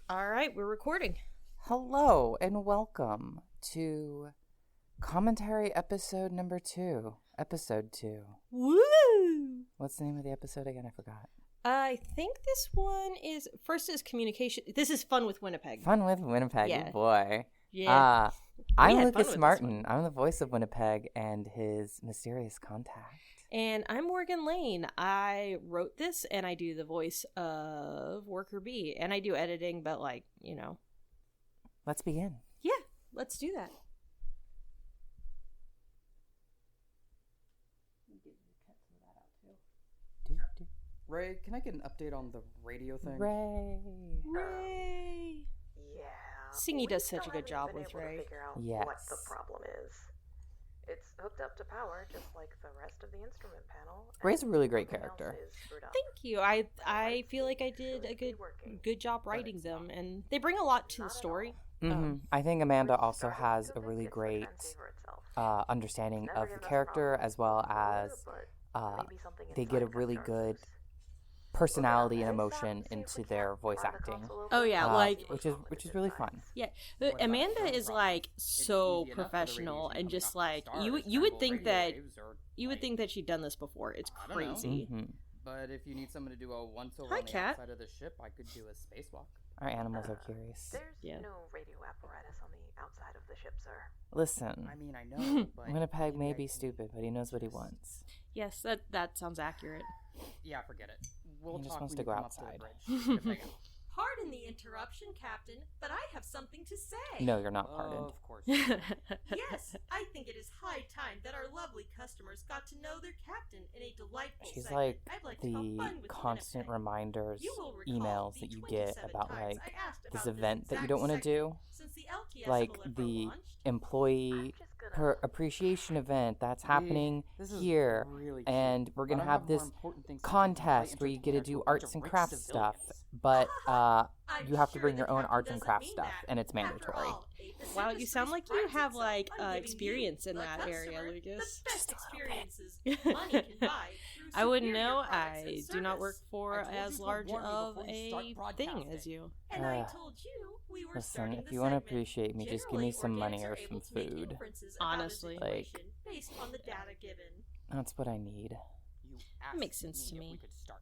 All right, we're recording. Hello and welcome to commentary episode number 2. Episode 2. Woo! What's the name of the episode again? I forgot. I think this one is communication. This is Fun with Winnipeg. Fun with Winnipeg, Yeah. Boy. Yeah. I'm had fun Lukas with this Martin. I'm the voice of Winnipeg and his mysterious contact. And I'm Morgan Lane. I wrote this and I do the voice of Worker Bee. And I do editing, but Let's begin. Yeah, let's do that. Ray, can I get an update on the radio thing? Ray. Yeah. Singy does such a good job with Ray. Yes. What the problem is. It's hooked up to power just like the rest of the instrument panel. Ray's a really great Everything else character. is screwed up. Thank you. I feel like I did a good job writing them, and they bring a lot to the story. I think Amanda also has a really great understanding of the character, as well as they get a really good personality and emotion into their voice acting. Oh yeah, which is really fun. Yeah, Amanda is like so professional and just like you would think that she'd done this before. It's crazy. But if you need someone to do a once-over Hi, on the Kat. outside of the ship, I could do a spacewalk. Our animals are curious. There's no radio apparatus on the outside of the ship, sir. Listen, I mean, I know, but... Winnipeg may maybe be I can stupid, but he knows what he wants. Yes, that sounds accurate. Yeah, forget it. We'll He just talk wants when to you go come up outside. the bridge. Pardon the interruption, Captain, but I have something to say. No, you're not pardoned. Of course. Yes, I think it is high time that our lovely customers got to know their captain in a delightful She's segment. like I'd like to call the Fun with constant Winnipeg. reminders, You will recall emails the that you get 27 about times like I asked this about event that you exact don't want to segment do, since the LTS like Malefro the launched. employee appreciation event that's happening This is here, really cute, and we're gonna but I have more this important things to do than contest play where you get to interconnect do with a bunch arts of and rich crafts stuff, civilians. but I'm you have to sure bring the your own captain arts and doesn't crafts mean stuff, that. and it's After mandatory. all, a Wow, business you sound like you prides have itself like on giving experience you, in the that area, customer, Lucas. The best experiences money can buy through I wouldn't superior know. products and I do not work service. for I told as you to large warn me of before you start a thing broadcasting. as you. And I Ugh. told you we were Listen, starting if the you want to segment. appreciate me, just give me Generally, some money organics or are some able to make food. inferences about a Honestly. situation based on the data given. That's what I need. You makes asked sense to if me. we could start,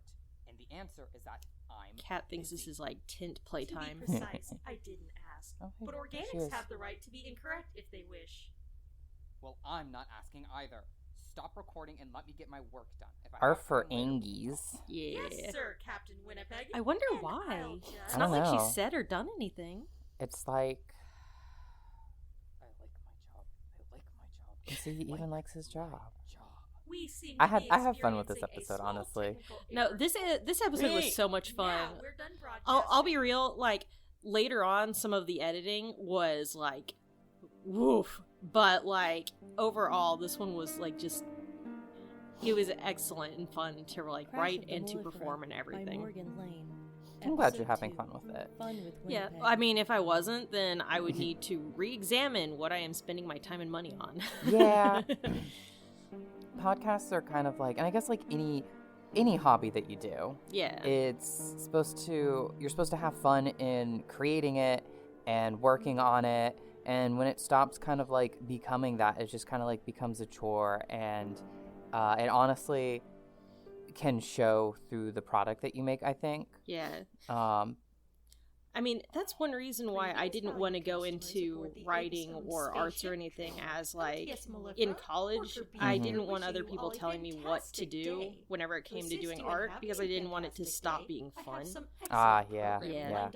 and the answer is that I'm Cat thinks busy. this is like tint To be playtime. precise, I didn't ask. Oh, hey, But there she organics is. have the right to be incorrect if they wish. Well, I'm not asking either. Stop recording and let me get my work done. If I Are have for time later, Angies. Yeah. Yes, sir, Captain Winnipeg. I wonder And why. I'll It's just- I not don't like know. she said or done anything. It's like, I like my job. I like my job. you see, he even likes his job. We seem I to have be fun with this experiencing a episode, small honestly. technical No, error. this episode was so much fun. Now we're done I'll be broadcasting. real. Like later on, some of the editing was like, woof. But like overall, this one was like just. It was excellent and fun to like write and to perform and everything. I'm glad you're having fun with it. Yeah, I mean, if I wasn't, then I would need to re-examine what I am spending my time and money on. Yeah. Podcasts are kind of like, and I guess like any hobby that you do, Yeah. you're supposed to have fun in creating it and working on it, and when it stops kind of like becoming that, it just kind of like becomes a chore, and it honestly can show through the product that you make, I think. Yeah. Um, I mean, that's one reason why I didn't want to go into writing or arts or anything as like in college. I didn't want other people telling me what to do whenever it came to doing art because I didn't want it to stop being fun. yeah. Yeah.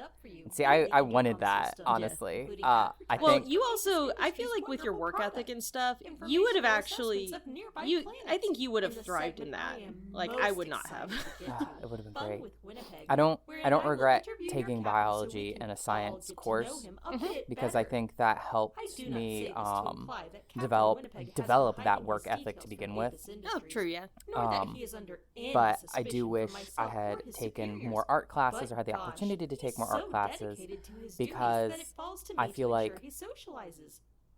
See, I wanted that, honestly. I Well, think you also, I feel like with your work ethic and stuff, you would have actually, I think you would have thrived in that. Like, I would not have. it would have been great. I don't regret taking biology in a science course because I think that helped me develop that work ethic to begin with. Oh, true, yeah. But I do wish I had taken more art classes or had the opportunity to take more art classes because I feel like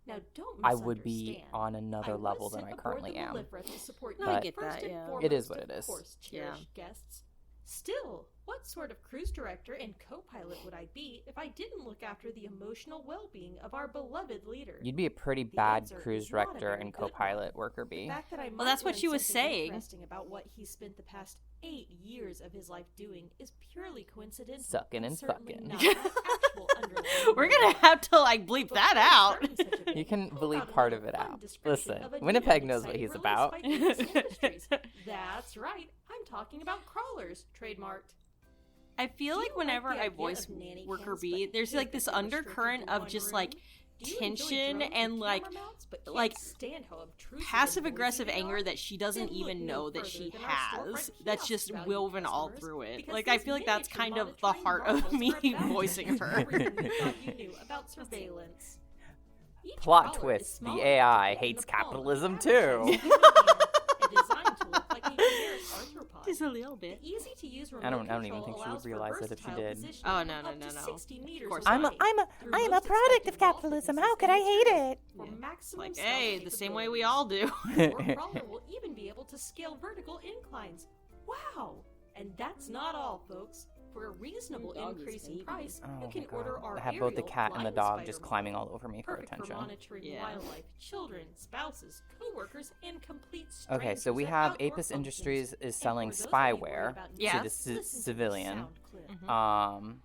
Now, don't I would be on another level than I currently am. No, I get that, yeah. It is what it is. Yeah. Guests. Still, what sort of cruise director and co-pilot would I be if I didn't look after the emotional well-being of our beloved leader? You'd be a pretty The bad answer cruise is not a director very and good one. co-pilot, worker The bee. fact that I Well, might that's what learn she was something saying. interesting about what he spent the past 8 years of his life doing is purely coincidental. Sucking and certainly fucking. not an actual underlying We're gonna have to, like, bleep But that very out. certain such a You can being bleep pulled out part a of it fun out. description Listen, of a new Winnipeg and knows what exciting he's release about. by Lukas Industries. That's right, I'm talking about crawlers, trademarked. I feel Do like you whenever like the I idea voice of nanny worker cams, bee, but there's hate like this that they're restricted undercurrent to of one just room? like Do you enjoy tension drones and with like camera mounts, but can't like stand how obtrusive passive and noisy aggressive they anger are? that she doesn't Then look even no know that further she than our has. storefront That's kiosks, just valued woven all customers, through it. because Like I these feel like that's miniature kind of the monitoring heart of marvels me are about to voicing teach her. everything you thought you knew about surveillance. Each Plot crawler is twist, small the enough to AI fit in hates the palm of the capitalism average too. sized human hand, and designed to look like a generic arthropod. Just a little bit. The easy-to-use I don't remote even control think she would allows for realize it if she versatile did. positioning Oh, no, no, up no, to no. 60 meters Of course away. not. Through I am a most product expected of wall capitalism. thicknesses How could I and hate materials it? For Yeah. maximum Like, stealth hey, the same way we capabilities. all do. Your crawler will even be able to scale vertical inclines. Wow! And that's not all, folks. For a reasonable Dog is increase in baby. price, Oh you my can order god. our I have both the aerial cat and the flying dog spider just climbing model. all over me for Perfect attention. for monitoring Yeah. wildlife, children, spouses, co-workers, and complete Okay, so strangers we at have outdoor Apis functions. Industries is And selling for those of you worried spyware about Yeah. to noise, the listen to this civilian. sound clip. Mhm.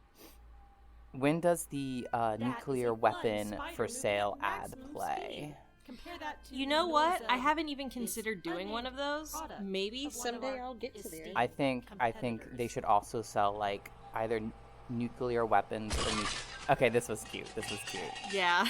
When does the That is nuclear a weapon fun spider for moving sale at ad maximum play? speed. Compare that to You know the what? noise I of haven't even this considered doing one of unnamed those. product Maybe of one of someday our I'll get to there. esteemed I think they competitors. should also sell like either nuclear weapons or okay, this was cute. This was cute. Yeah.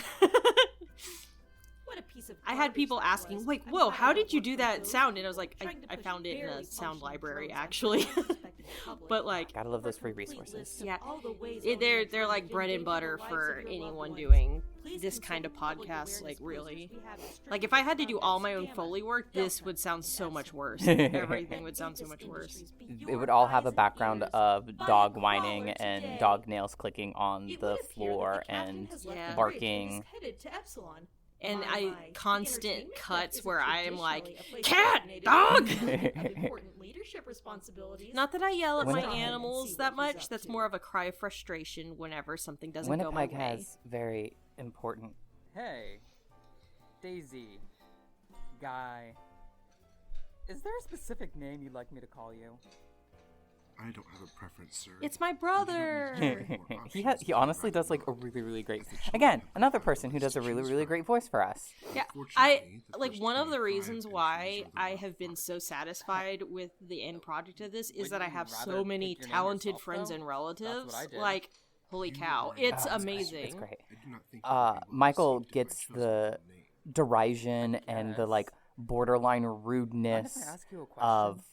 What a piece of I had garbage people that asking, was. like, I'm whoa, glad I how don't did you work do for that those sound? And I was like, trying to I push found it in barely a sound functional library, drones onto actually. the unsuspecting public. But like, Gotta love For those free complete resources. lists of Yeah. all the ways they're Omnitrix like bread and invaded butter the lives for of your anyone loved ones. doing Please this consult kind of the public podcast, awareness like, really. posters we have distributed Like, if I had to do around all that my own scam Foley us. work, this Delta, would sound so that's much right. worse. Everything would sound so Apis much worse. Industries be It your would all have a eyes and background ears. of Buy a dog crawler whining and today. dog nails clicking on It the would appear that floor the captain and has left Yeah. the bridge and barking. is headed to Epsilon. And My, I the constant entertainment cuts deck where isn't I am like, traditionally a place cat, designated dog. for people of important leadership responsibilities. Not that I yell at When my it- animals See that what he's much. up That's to. more of a cry of frustration whenever something doesn't go my Winnipeg way. has very important. Hey, Daisy, Guy. Is there a specific name you'd like me to call you? I don't have a preference, sir. It's my You do brother. not need to give more he options he to honestly write does like a more. really great. If the children Again, have another other person who things does a to really choose great from. voice for us. Yeah, Unfortunately, the like first one of the 25 reasons entries why are the I one have been for. so satisfied with the end product of this is Wouldn't that I you have rather so many pick your name talented yourself, friends though? and That's relatives. what I did. Like, holy You cow, are- it's Oh, amazing. It's great. I do not think you will be well Michael received if I gets chose my the own name. derision and the Yes. like borderline Mind if I rudeness ask you a question? of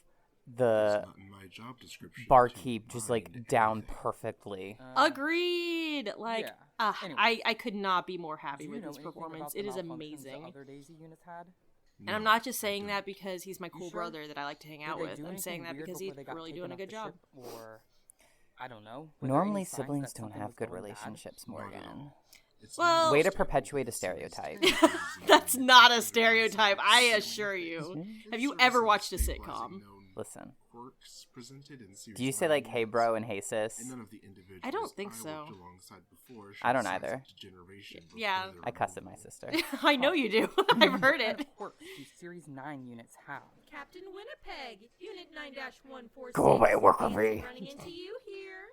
the It's not in my job description to barkeep just mind like down anything. perfectly. Agreed. Like, yeah. Anyway, I could not be more happy do you with know his anything performance. about It the is malfunctions amazing. that other Daisy units had? And I'm No, not just I saying that don't. because he's my cool sure? brother that I like to hang Did out they with. do I'm saying that anything weird because before he's they got really taken doing a off good the job. ship? Or I don't know. Were there Normally, any signs siblings that don't something have was good going bad? relationships, Not at Morgan. all. It's Well- not Way to just perpetuate a it's stereotype. That's not a stereotype, I There's assure you. certain Have you services ever watched a stabilizing sitcom? known Listen, quirks presented in series do you say like 9 "Hey bro" and "Hey sis"? and none of the individuals I don't think I so. worked alongside before I don't showed signs either. of degeneration Yeah. before I their cuss at my removal. sister. I know you do. I've heard What kind it. of quirks do Series 9 units have? Captain Winnipeg, Unit 9-146. Go away, worker Fancy bee. running into you here.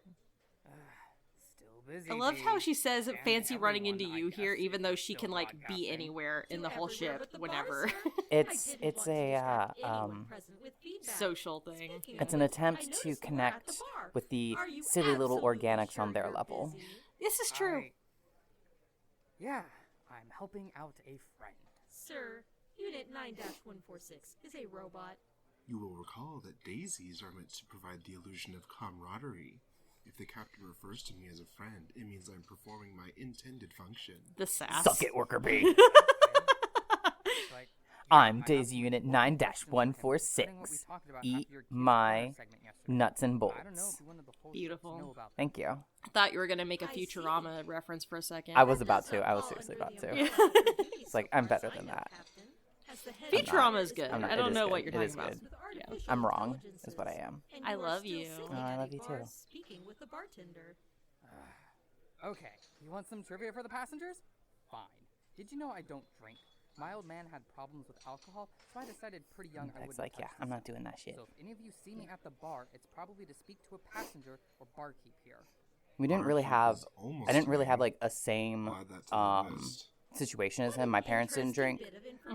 Still busy. I love how Dee. she says And fancy running into everyone, I you here, guess, even though is she still can like be broadcasting. anywhere in To the whole everywhere ship but the bar, whenever. sir. It's I didn't it's want to a distract anyone um present with feedback. Social thing. Speaking it's of an which, I attempt noticed to you were at connect the bar. with the Are you silly little absolutely organics sure on their you're level. busy? This is true. Yeah, I'm helping out a friend. Sir, Unit 9-146 is a robot. You will recall that daisies are meant to provide the illusion of camaraderie. If the captain refers to me as a friend, it means I'm performing my intended function. The sass. Suck it, worker bee. Like, I'm I have Daisy Unit one question for him, 9-146. regarding what we talked about Eat after your Kids my Corner segment yesterday. nuts and I don't know if bolts. you wanted the whole Beautiful. ship to know about that. Thank you. I thought you were gonna make a I see. Futurama reference for a second. I was That about does to. not I was fall seriously under about the to. umbrella of duty It's like, so I'm far as better I than know, that. Captain. Futurama is good. I'm not- I it don't is know good. what you're It is talking about. good. Yeah. I'm wrong, is what I am. I love you. Oh, I love you too. Speaking with the bartender. Okay, you want some trivia for the passengers? Fine. Did you know I don't drink? My old man had problems with alcohol, so I decided pretty young I It's wouldn't like, touch yeah, this I'm not stuff. doing that shit. So if any of you see me at the bar, it's probably to speak to a passenger or barkeep here. We didn't really have, Barkeep is almost I didn't really right. have like a same I'll add that to the list. situation as him. My parents didn't drink.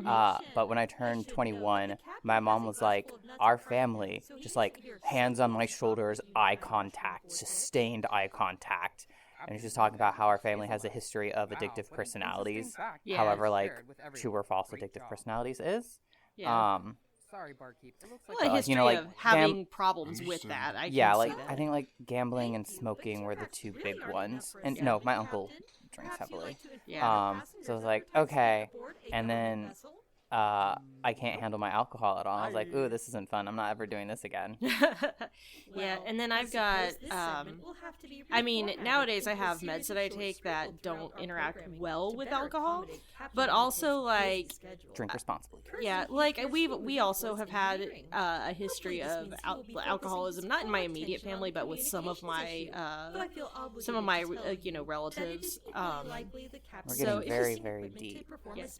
But But when I turned 21, my mom was like, our family, just like hands on my shoulders, eye contact, sustained eye contact. And she was talking about how our family has a history of Wow, addictive what an personalities. interesting fact. Yeah. However, like, Shared with everyone. true or false Great addictive job. personalities is. Yeah. Sorry, barkeep. It looks Well, like a like, history you know, like, of having problems with Understood. that. I Yeah, can like see that. I think like gambling and smoking were the two big ones. And no, my uncle drinks heavily. Yeah. So I was like, okay. And then I can't handle my alcohol at all. I was like, ooh, this isn't fun. I'm not ever doing this again. Yeah, and then I've got I mean, nowadays I have meds that I take that don't interact well with alcohol, but also like Drink responsibly. yeah, like we also have had a history of alcoholism, not in my immediate family, but with some of my relatives. We're So getting it's very, just- very deep.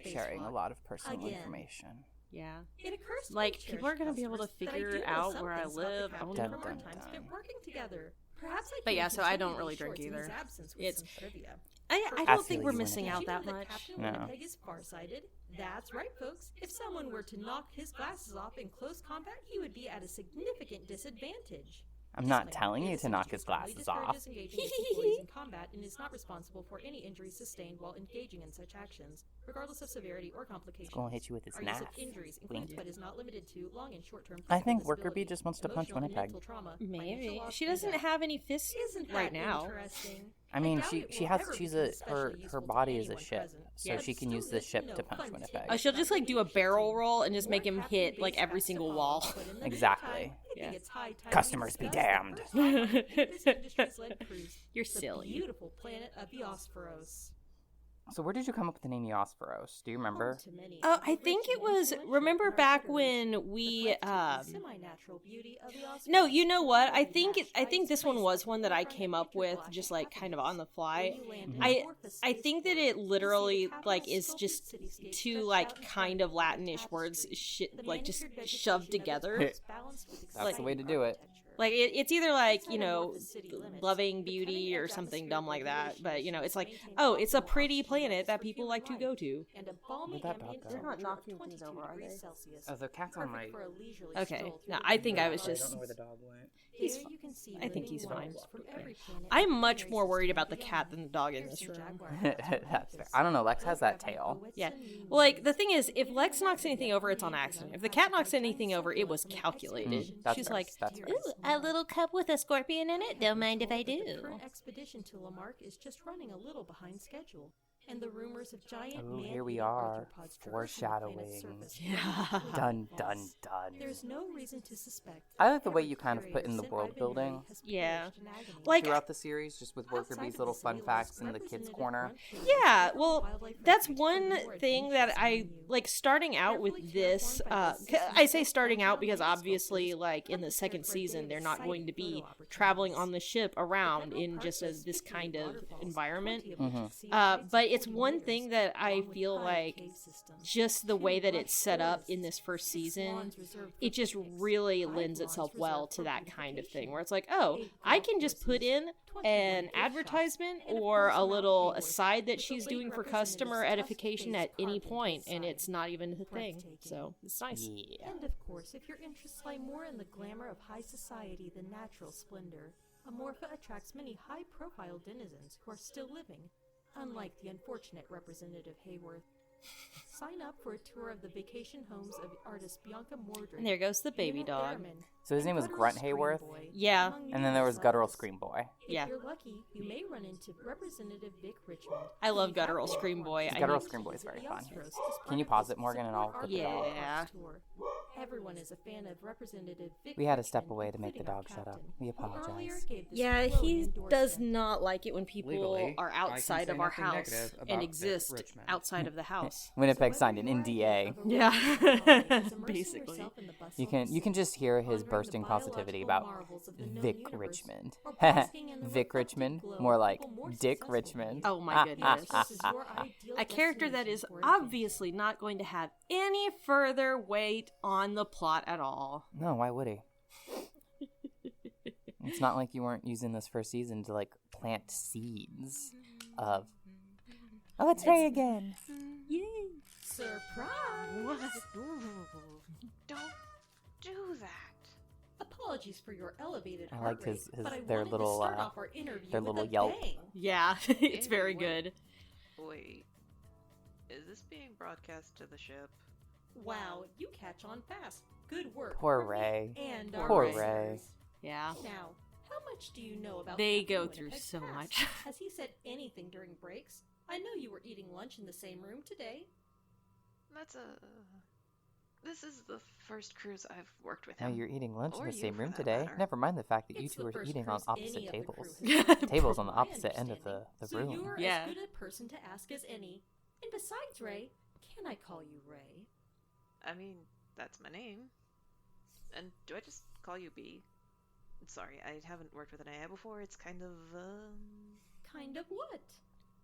Sharing a lot of personal information. Yeah. It occurs to Like, most people are gonna be able to customers that I figure do know out some where I things about the live. I captain wonder- and Dun, our dun, times dun. spent working together. Perhaps I But can yeah, so I don't contribute really to drink Schwartz in his either. absence with It's- some trivia. I I don't feel think you we're when missing you out Did that you know much. Captain No. Winnipeg is farsighted? That's right, folks. If someone were to knock his glasses off in close combat, he would be at a significant disadvantage. I'm not Disclaimer, telling you this to knock industry his strongly glasses off. discourages engaging its employees in combat and is not responsible for any injuries sustained while engaging in such actions, regardless of severity or complications. Gonna hit you with his Our use of knife. injuries includes, Wink. but is not limited to, long and short-term I think physical Worker Bee disability, just wants to punch emotional and Winnipeg. mental trauma, Maybe financial loss, she and doesn't death. have any fists Isn't right that now. interesting? I mean, doubt she it she will has ever she's be a especially her useful to body is a anyone ship, present. so Yeah. she can use the ship to punch Winnipeg. She'll just like do a barrel roll and just make him hit like every single wall. Exactly. Yeah. Customers be damned. You're silly. Beautiful planet of Eosphoros. So where did you come up with the name Eosphoros? Do you remember? Oh, I think it was. Remember back when we Semi-natural beauty of Eosphoros. No, you know what? I think this one was one that I came up with just like kind of on the fly. I think that it literally like is just two like kind of Latinish words like just shoved together. That's the way to do it. Like it's either like, you know, loving beauty or something dumb like that, but you know, it's like, oh, it's a pretty planet that people like to go to. And a balmy Where'd that dog ambient go? They're not temperature of knocking things 22 over, are degrees they? Celsius. Oh, the cat's on Perfect my. for a leisurely Okay. stroll No, through I the think I green was I don't just know where the dog went. He's Here you can see I think he's living fine. wonders from every planet I'm and much race more worried from about the beyond. cat than the dog in this Here's a room. jaguar. That's fair. I don't know. Lex has that tail. Yeah. Well, like the thing is, if Lex knocks anything over, it's on accident. If the cat knocks anything over, it was calculated. That's She's fair. like, That's fair. ooh, a little cup with a scorpion in it. Don't mind if I The do. current expedition to Lamarck is just running a little behind schedule, and the rumors of giant Ooh, man-eating here we are. arthropods traversing the planet's Foreshadowing. surface Yeah. Dun dun dun. There's no reason to suspect. I like the way you kind of put in the world building. Yeah. Like Like, throughout the series, just with Worker Bee's little fun facts in the kids' corner. yeah, well, that's one thing that I like starting out with this. I say starting out because obviously, like in the second season, they're not going to be traveling on the ship around in just this kind of environment. But it's one thing that I feel like just the way that it's set up in this first season, it just really lends itself well to that kind of thing where it's like, oh, I can just put in an advertisement or a little aside that she's doing for customer edification at any point, and it's not even a thing. So it's nice. Yeah. And of course, if your interests lie more in the glamour of high society than natural splendor, Amorpha attracts many high-profile denizens who are still living, unlike the unfortunate Representative Hayworth. Sign up for a tour of the vacation homes of artist Bianca Mordred. And there goes the baby Una dog. Behrman, So his name was Grunt Hayworth, Yeah. and then there was Guttural Scream Boy. Yeah. If you're lucky, you may run into Representative Vic Richmond. I love Guttural Scream Boy. Guttural Scream Boy is very fun. Can you pause it, Morgan, and I'll get the dog? Yeah. Everyone is a fan of Representative Vic We had to step Richmond, away to make the including our dog shut up. captain, We who apologize. earlier gave this Yeah, glowing he endorsement. does not like it when people Legally, are I can outside say of our nothing house negative about and Vic exist Richmond. outside of the house. Winnipeg signed an NDA. Yeah, Immersing basically. yourself in the You can just hear his bursting positivity about Vic Richmond. Vic Richmond, more like Dick Richmond. Oh my goodness. A character that is obviously not going to have any further weight on the plot at all. No, why would he? It's not like you weren't using this first season to like plant seeds of. Oh, it's Ray again. Yay! Surprise! Don't do that. Apologies for your elevated I heart liked his rate, but I their wanted little to start off our interview their with little a yelp. bang. Yeah, it's very good. Wait, is this being broadcast to the ship? Wow, you catch on fast. Good work. Poor from me Ray. And Poor our Poor listeners. Ray. Yeah. Now, how much do you know about They Captain go through Winnipeg's so past? much. Has he said anything during breaks? I know you were eating lunch in the same room today. This is the first cruise I've worked with Now him. you're eating lunch in Or the you, same for room that today. matter. Never mind the fact that you It's two the were first eating on cruise any opposite of the tables. crew has Tables on the my opposite end of the understanding. room. So you're Yeah. as good a person to ask as any. And besides, Ray, can I call you Ray? I mean, that's my name. And do I just call you B? Sorry, I haven't worked with an AI before. It's kind of, Kind of what?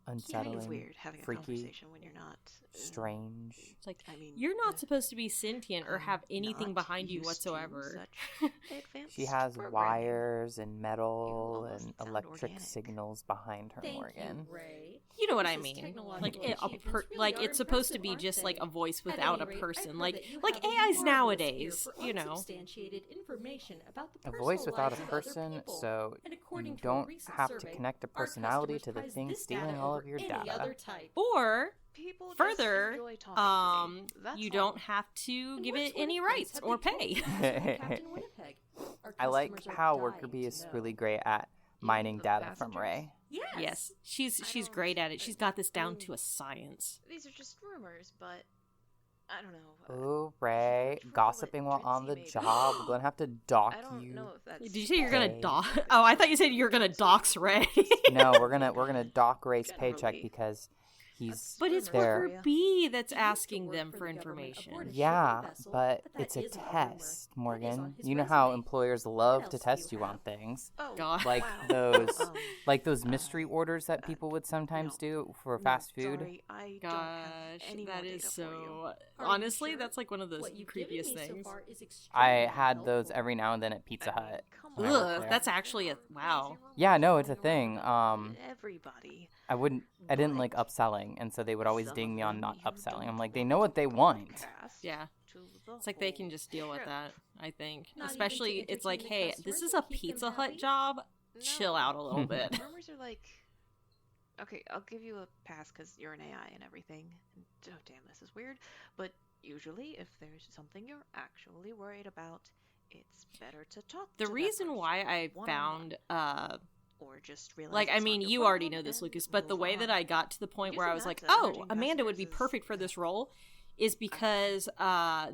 kind Unsettling, of weird having a freaky, conversation when you're not. strange. It's like, I mean, you're not supposed to be sentient or have anything not behind you used to whatsoever. such advanced She has programming. wires and metal almost and sound electric organic. signals behind her, Thank Morgan. you, Ray. You know what I This mean? technological Like achievements really like are it's supposed to be impressive, just aren't like they? a voice At without any a rate, I've person, heard like that you like have a AIs marvelous nowadays. ear for You know, unsubstantiated information about the A personal voice without a lives of other person, people. so And according you to a don't recent have to survey, connect a our personality customers to the prize thing this stealing data all over of your any data. other type. or People just further, enjoy talking to me. That's you all. don't have to And give what it sort any of things rights have or they told pay. you concerning Captain Winnipeg? Our I like customers are how dying Worker Bee to is know. really great at mining the data from passengers? Ray. Yes, she's don't- great at it. She's got this down I to a science. These are just rumors, but I don't know. Ooh, Ray, For what gossiping while on the Trixie may job. be. We're gonna have to dock I don't you. know if that's. Did you say you're gonna Pay. dox? Oh, I thought you said you're gonna dox Ray. No, we're gonna dock Ray's paycheck Generally. because he's But it's there. Worker Bee that's He used to asking work them for for the government information. aboard a Yeah, shipping vessel, but that it's a isn't a rumor. test, That is Morgan. on his You know how resume. employers love What to else do test you you on have? things. Oh, God. Like wow. those Um, like those mystery orders that people would sometimes do for fast food. Sorry, I don't have Gosh, any that more is data for you. Are so. you Honestly, sure? that's like one of the What you've given creepiest me so things. far is I extremely had those helpful. every now and then at Pizza I mean, Hut. come when I on. worked Ugh, there. that's actually a wow. Yeah, no, it's a thing. Everybody. I didn't like upselling, and so they would always ding me on not upselling. I'm like, they know what they want. Yeah. It's like they can just deal with that, I think. Not even Especially, to it's like, entertain the hey, this customers is a and keep them Pizza Hut happy? job. Chill out a little bit. Rumors are like, okay, I'll give you a pass because you're an AI and everything. And, oh, damn, this is weird. But usually, if there's something you're actually worried about, it's better to talk The to that reason person why I one-on-one, found, or just realize like, I it's not mean, your you already problem know this, and Lucas, but the move way that on. I got to the point where I Using was that like, to oh, entertain Amanda would be passengers is- perfect for this role is because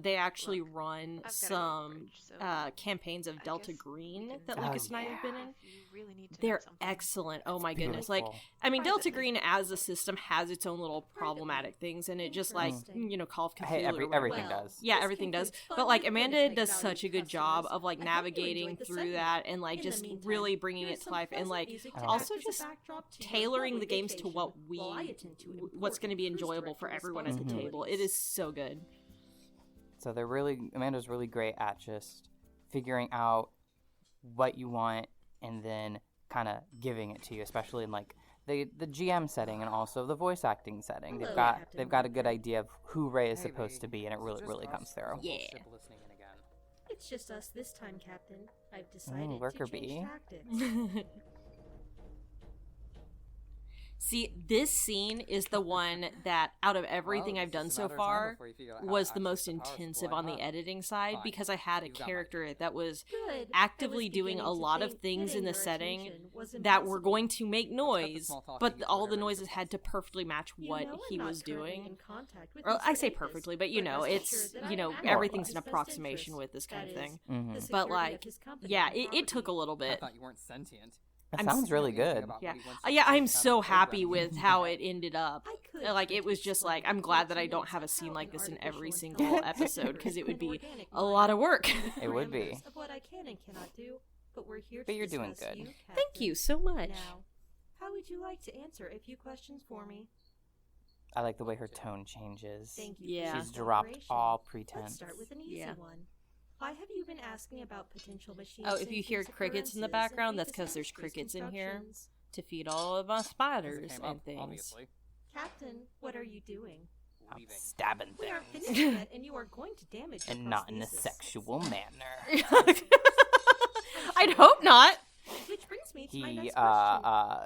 they actually Look, run I've gotta go to some bridge, so campaigns of I Delta guess we Green can that talk Lucas and I yeah. have been in. if you really need to know They're something. excellent. Oh my goodness. Like, Beautiful. I mean, Delta Privately. Green as a system has its own little problematic things, and it just like, Interesting. you know, Call of Cthulhu. Hey, or whatever. everything Well, does. Yeah, This everything does. concludes Fun But like with Amanda Winnipeg does valued such a good job customers. of like I hope you navigating enjoyed the through segment. that and like In just the meantime, really bringing here it is to some life and pleasant like music to also act as a just backdrop to your tailoring lovely the games to what vacation we while I attend to what's going to be important cruise enjoyable for director everyone at the table. It is so good. So Amanda's really great at just figuring out what you want and then kind of giving it to you, especially in like the GM setting and also the voice acting setting. Hello, They've Captain got a good idea of who Ray is Hey, supposed to be, and it really comes through. Yeah. Ship listening in again. It's just us this time, Captain. I've decided Worker to change bee. tactics. See, this scene is the one that, out of everything I've done so far, was the most intensive on the editing side, because I had a character that was actively doing a lot of things in the setting that were going to make noise, but all the noises had to perfectly match what he was doing. Or I say perfectly, but it's, everything's an approximation with this kind of thing. Mm-hmm. But, like, yeah, it took a little I bit. thought you weren't sentient. That sounds really good. Yeah, I'm so happy with how it ended up. Like, it was just like, I'm glad that I don't have a scene like this in every single episode, because it would be a lot of work. It would be. Of what I can and cannot do, but we're here But to you're doing discuss good. you, Thank Captain. you so much. Now, how would you like to answer a few questions for me? I like the way her tone changes. Thank you. Yeah. for She's your dropped cooperation. all Let's pretense. start with an easy Yeah. one. Why have you been asking about potential machine Oh, if you hear sentience crickets in the occurrences background, and that's because there's disastrous crickets in here constructions? to feed all of my spiders Came up, and things. obviously. Captain, what are you doing? I'm stabbing We aren't things. finished yet, and you are going to damage your And not in a prosthesis. sexual manner. I'd hope not. Which brings me to my He, next question. How uh,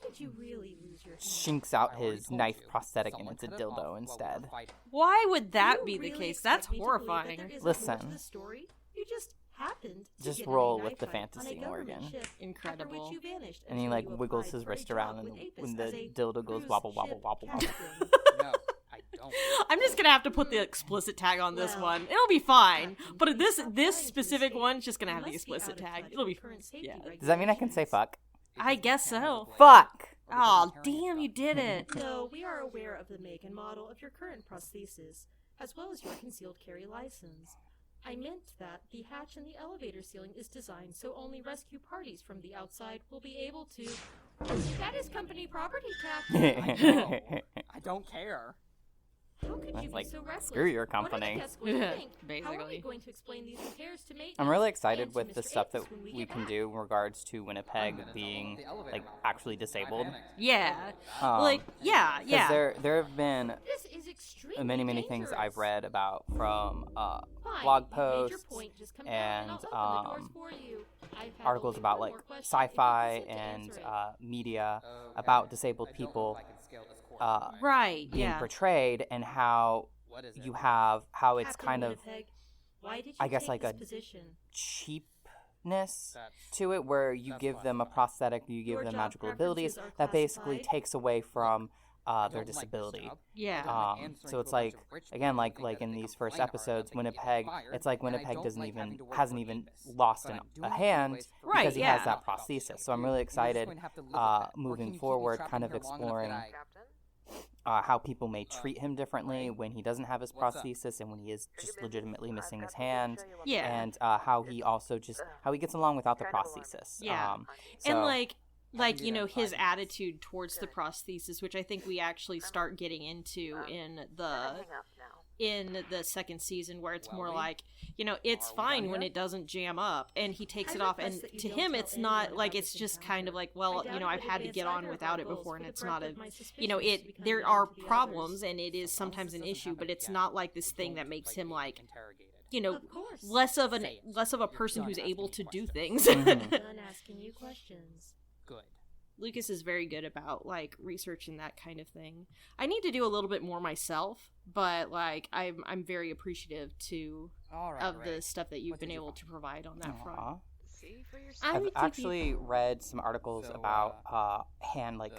did you really lose your hand? shinks out I already his told knife you. prosthetic and Someone it's a cut it off dildo while we were instead. fighting. Why would Do that you be the really case? expect That's me to believe that horrifying. there isn't more to Listen. the story? You just happened to Just get in a roll knife with the fight on a fantasy, government Morgan. ship, Incredible. after which you vanished And he until like you wiggles applied his for a wrist job around with and Apis when the as a dildo goes cruise wobble wobble ship wobble wobble. captain. No, I don't. I'm just gonna have to put the explicit tag on this Well, one. It'll be fine. Captain, But if this you stop this trying to specific escape, one's just gonna you have the must be explicit out of tag. touch It'll be with current safety yeah. Does that mean I can say regulations. fuck? I guess so. Fuck! Oh damn, you did it. No, we are aware of the make and model of your current prosthesis, as well as your concealed carry license. I meant that the hatch in the elevator ceiling is designed so only rescue parties from the outside will be able to... That is company property, Captain! I know. I don't care. How could That's you like, be so reckless? screw your What are the company. guests going to think? How are we Basically. going to explain these repairs to maintenance I'm really and excited to with the Mr. stuff that Apis when we get can back? do in regards to Winnipeg being like actually disabled. Yeah. Um, Like yeah, 'cause yeah. there have been This is extremely many things I've dangerous. read about from Fine, blog you've made your posts point. Just come and down and I'll open the doors for you. I've had articles only about one like more question if you sci-fi consent to and answer it. media Okay. about disabled I don't know people if I can scale this court Right, being yeah. portrayed and how What is it? you have how it's Captain kind of Winnipeg, why did you I guess take like this a position? cheapness That's- to it where you that's give fine. them a prosthetic, you give Your them job magical preferences abilities are that basically classified? takes away from I their don't like this disability. job. Yeah. I don't like answering So it's to a bunch like of rich again, people like who think that in if they these first complain hard enough, episodes, they can get Winnipeg, fired, it's like and I Winnipeg don't doesn't like even having to work hasn't for even Apis, lost but an, I'm doing a it hand anyways for Right, because he yeah. has that prosthesis. So I'm really excited moving forward, kind of exploring how people may treat him differently when he doesn't have his What's up? prosthesis and when he is just legitimately missing his hand, Yeah. and how he also just how he gets along without the prosthesis. Yeah. So, And like do that in 5 his minutes. attitude towards the prosthesis, which I think we actually start getting into in the second season, where it's more Well, like, it's Are we fine done when here? it doesn't jam up, and he takes I it off, and request that you to don't him tell it's not anyone like about it's this just encounter. kind of like, I well, doubt it I've would had to advance get on either of without our it goals before, and for the it's not benefit a of my suspicions to become there known are to the problems, others. and it is sometimes an Doesn't issue, happen but it's again. not like this I thing don't that makes like him being like interrogated. Of course. less of Say it. a person You're who's done able asking to me do questions. things. Mhm. Done asking you questions. Good. Lucas is very good about like research and that kind of thing. I need to do a little bit more myself, but like I'm very appreciative All right, of Ray. the stuff that you've What been did you able find? to provide on that front. Aw. See for yourself. I I've would actually read some articles So, about hand like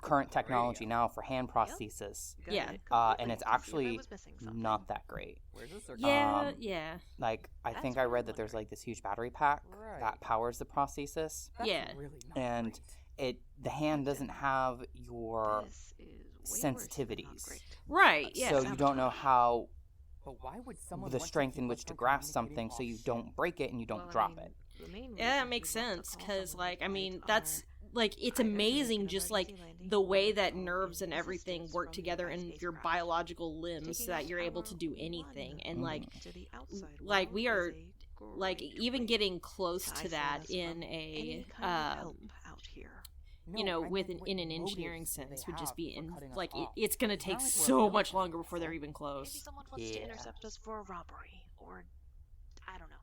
current technology now for hand prosthesis, Good. Yeah. Good and to it's see if I actually was missing something. not that great. Where's the circle? Yeah, Um, yeah, Like I That's think what I I'm read that there's wondering. like this huge battery pack Right. that powers the prosthesis, That's yeah. really not and great. the hand doesn't have your This is way worse than not sensitivities. great. right, yeah. so you don't know how But why would someone the want to strength keep in us which to from grasp communicating something so you off don't break it and you don't Well, I drop mean, it. the main Yeah, that reason makes we want to sense, call because someone like I like mean our that's like it's private amazing medical just like emergency landing the way that protocol nerves and and everything assistance work from together the in your spacecraft. biological limbs so Taking that us you're able to do our anything, one and like to the outside like world we are is a like great even way getting close to to isolate that us in from a any kind of help out here. No, I with meant what in an engineering motives sense they would just have be for in cutting us like off. it's gonna It's take not like we're so a much military longer before they're vessel. even Maybe close. someone wants to Yeah. intercept us for a robbery, or I don't know.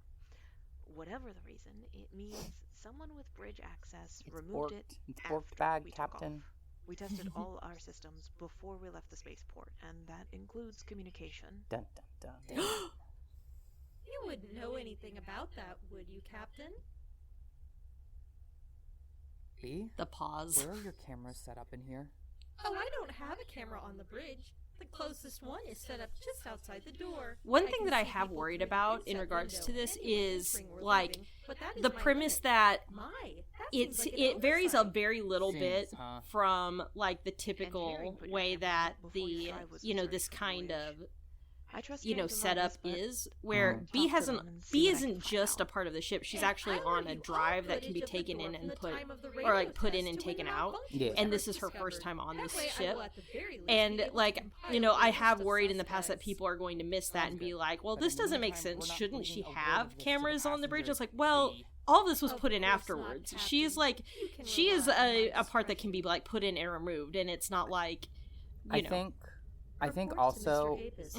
Whatever the reason, it means someone with bridge access It's removed forked. it It's forked after bag, we took Captain. off. We tested all our systems before we left the spaceport, and that includes communication. Dun, dun, dun. You wouldn't know anything about that, would you, Captain? B? The pause. Where are your cameras set up in here? Oh, I don't have a camera on the bridge. The closest one is set up just outside the door. One thing that I have worried about in regards to this is, like, the premise that it varies a very little bit from, like, the typical way that the, this kind of, setup is, where B isn't just a part of the ship. She's actually on a drive that can be taken in and put in and taken out. Yeah. And this is her first time on this ship. And, like, I have worried in the past that people are going to miss that and be like, well, this doesn't make sense. Shouldn't she have cameras on the bridge? It's like, well, all this was put in afterwards. She is a part that can be, like, put in and removed, and it's not like, I think also date is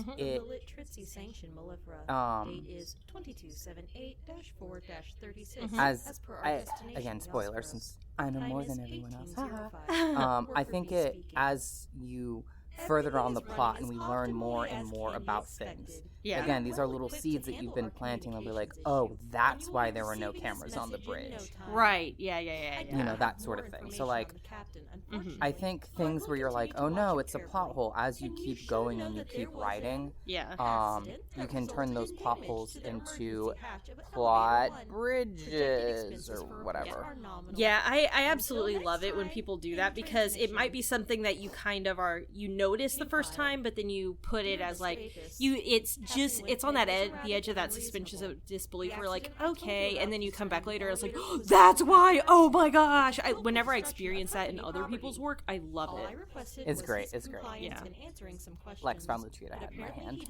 2278-4-36 as per our again, spoiler since I know more than everyone else. I think as you further on the plot and we learn more and more about things. Yeah. Again, these are little seeds that you've been planting. They'll be like, oh, that's why there were no cameras on the bridge. Right. Yeah. That sort of thing. So, like, I think things where you're like, oh no, it's a plot hole. As you keep going and you keep writing, you can turn those plot holes into plot bridges or whatever. Yeah, I absolutely love it when people do that, because it might be something that you kind of notice the first time, but then you put it as like it's on that the edge of that suspension of disbelief. We're like, okay, and then you come back later. It's like, oh, that's why. Oh my gosh! Whenever I experience that in other people's work, I love it. It's great. Yeah. Lex found the treat I had in my hand.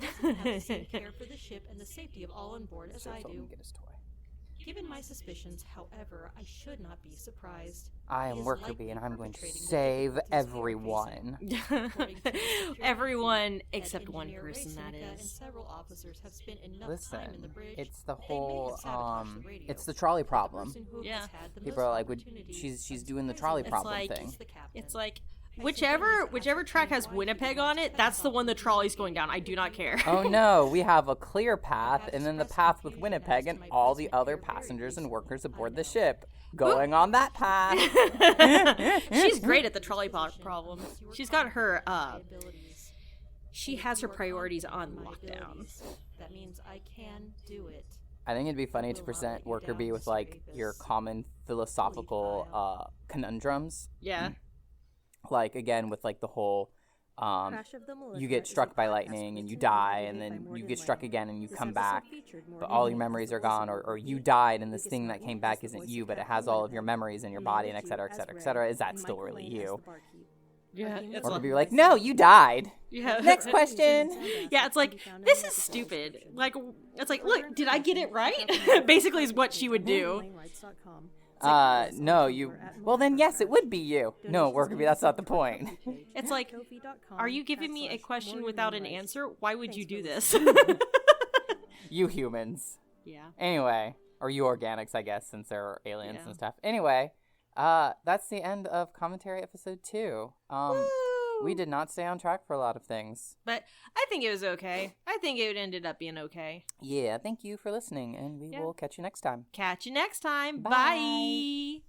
Care for the ship and the safety of all on board as I do. Get his toy. Given my suspicions, however, I should not be surprised. I am Worker Bee, and I'm going to save everyone. Everyone except one person, that is. Several officers have spent enough Listen, time in the bridge. it's the whole, it's the trolley problem. Yeah. People are like, she's doing the trolley problem thing. It's like, whichever track has Winnipeg on it, that's the one the trolley's going down. I do not care. Oh no, we have a clear path, and then the path with Winnipeg and all the other passengers and workers aboard the ship going on that path. She's great at the trolley problem. She's got her, she has her priorities on lockdown. That means I can do it. I think it'd be funny to present Worker Bee with, like, your common philosophical conundrums. Yeah. Like, again, with, like, the whole, you get struck by lightning and you die, and then you get struck again and you come back, but all your memories are gone, or you died and this thing that came back isn't you, but it has all of your memories in your body, and et cetera, et cetera, et cetera. Is that still really you? Yeah. Or could be like, no, you died. Yeah. Next question. Yeah, it's like, this is stupid. Like, it's like, look, did I get it right? Basically is what she would do. No, you... Well, then, yes, it would be you. No, Worker Bee, that's not the point. It's like, are you giving me a question without an answer? Why would you do this? You humans. Yeah. Anyway, or you organics, I guess, since there are aliens and stuff. Anyway, that's the end of Commentary Episode 2. We did not stay on track for a lot of things. But I think it was okay. I think it ended up being okay. Yeah, thank you for listening, and we will catch you next time. Catch you next time. Bye. Bye.